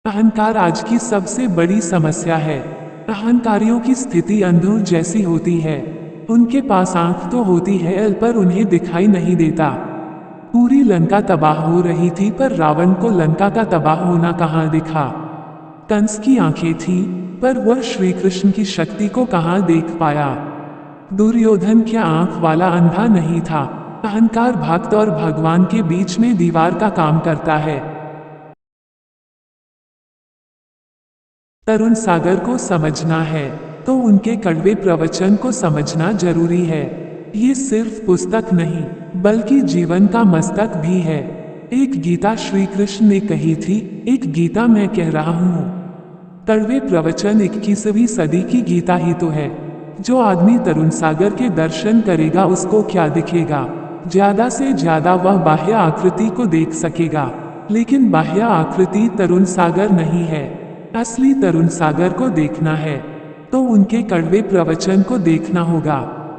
अहंकार आज की सबसे बड़ी समस्या है। अहंकारियों की स्थिति अंधों जैसी होती है। उनके पास आंख तो होती है पर उन्हें दिखाई नहीं देता। पूरी लंका तबाह हो रही थी पर रावण को लंका का तबाह होना कहाँ दिखा। कंस की आंखें थी पर वह श्री कृष्ण की शक्ति को कहाँ देख पाया। दुर्योधन क्या आंख वाला अंधा नहीं था। अहंकार भक्त और भगवान के बीच में दीवार का काम करता है। तरुण सागर को समझना है तो उनके कड़वे प्रवचन को समझना जरूरी है। ये सिर्फ पुस्तक नहीं बल्कि जीवन का मस्तक भी है। एक गीता श्री कृष्ण ने कही थी, एक गीता मैं कह रहा हूँ। कड़वे प्रवचन 21वीं सदी की गीता ही तो है। जो आदमी तरुण सागर के दर्शन करेगा उसको क्या दिखेगा। ज्यादा से ज्यादा वह बाह्य आकृति को देख सकेगा, लेकिन बाह्य आकृति तरुण सागर नहीं है। असली तरुण सागर को देखना है तो उनके कड़वे प्रवचन को देखना होगा,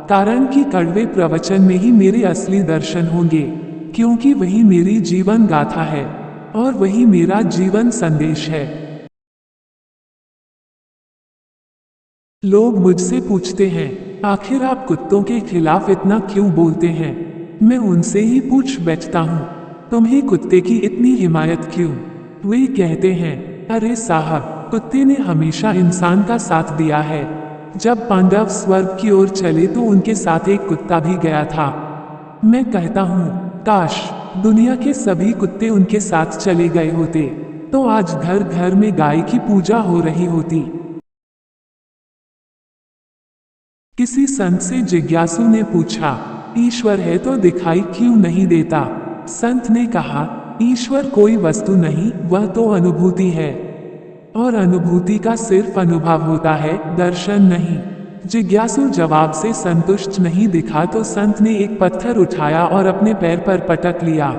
कारण कि कड़वे प्रवचन में ही मेरे असली दर्शन होंगे, क्योंकि वही मेरी जीवन गाथा है और वही मेरा जीवन संदेश है। लोग मुझसे पूछते हैं, आखिर आप कुत्तों के खिलाफ इतना क्यों बोलते हैं। मैं उनसे ही पूछ बैठता हूँ, तुम्हें कुत्ते की इतनी हिमायत क्यों। वे कहते हैं, अरे साहब, कुत्ते ने हमेशा इंसान का साथ दिया है। जब पांडव स्वर्ग की ओर चले तो उनके साथ एक कुत्ता भी गया था। मैं कहता हूँ, काश दुनिया के सभी कुत्ते उनके साथ चले गए होते तो आज घर घर में गाय की पूजा हो रही होती। किसी संत से जिज्ञासु ने पूछा, ईश्वर है तो दिखाई क्यों नहीं देता। संत ने कहा, ईश्वर कोई वस्तु नहीं, वह तो अनुभूति है और अनुभूति का सिर्फ अनुभव होता है, दर्शन नहीं। जिज्ञासु जवाब से संतुष्ट नहीं दिखा तो संत ने एक पत्थर उठाया और अपने पैर पर पटक लिया।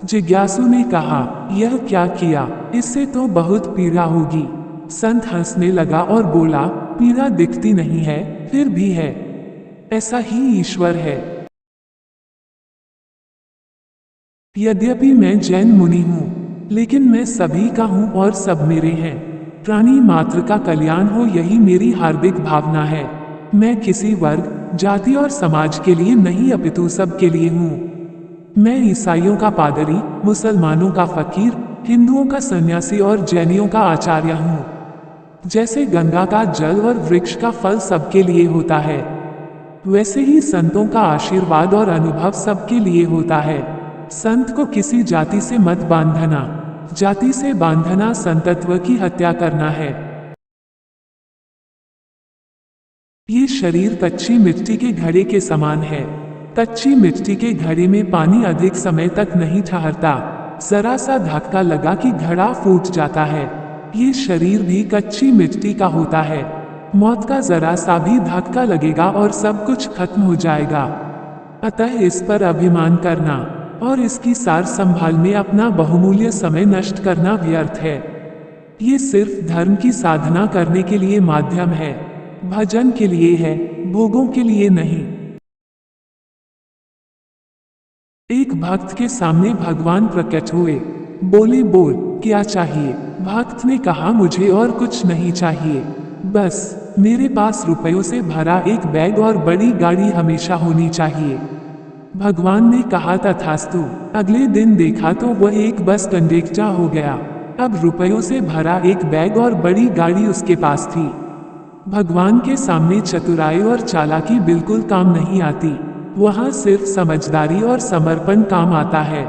जिज्ञासु ने कहा, यह क्या किया, इससे तो बहुत पीड़ा होगी। संत हंसने लगा और बोला, पीड़ा दिखती नहीं है फिर भी है, ऐसा ही ईश्वर है। यद्यपि मैं जैन मुनि हूँ, लेकिन मैं सभी का हूँ और सब मेरे हैं। प्राणी मात्र का कल्याण हो, यही मेरी हार्दिक भावना है। मैं किसी वर्ग, जाति और समाज के लिए नहीं अपितु सब के लिए हूँ। मैं ईसाइयों का पादरी, मुसलमानों का फकीर, हिंदुओं का सन्यासी और जैनियों का आचार्य हूँ। जैसे गंगा का जल और वृक्ष का फल सबके लिए होता है, वैसे ही संतों का आशीर्वाद और अनुभव सबके लिए होता है। संत को किसी जाति से मत बांधना, जाति से बांधना संतत्व की हत्या करना है। ये शरीर कच्ची मिट्टी के घड़े के समान है। कच्ची मिट्टी के घड़े में पानी अधिक समय तक नहीं ठहरता, जरा सा धक्का लगा कि घड़ा फूट जाता है। ये शरीर भी कच्ची मिट्टी का होता है। मौत का जरा सा भी धक्का लगेगा और सब कुछ खत्म हो जाएगा। अतः इस पर अभिमान करना और इसकी सार संभाल में अपना बहुमूल्य समय नष्ट करना व्यर्थ है। ये सिर्फ धर्म की साधना करने के लिए माध्यम है, भजन के लिए है, भोगों के लिए नहीं। एक भक्त के सामने भगवान प्रकट हुए, बोले, बोल क्या चाहिए। भक्त ने कहा, मुझे और कुछ नहीं चाहिए, बस मेरे पास रुपयों से भरा एक बैग और बड़ी गाड़ी हमेशा होनी चाहिए। भगवान ने कहा, तथास्तु। अगले दिन देखा तो वह एक बस कंडक्टर हो गया। अब रुपयों से भरा एक बैग और बड़ी गाड़ी उसके पास थी। भगवान के सामने चतुराई और चालाकी बिल्कुल काम नहीं आती, वहाँ सिर्फ समझदारी और समर्पण काम आता है।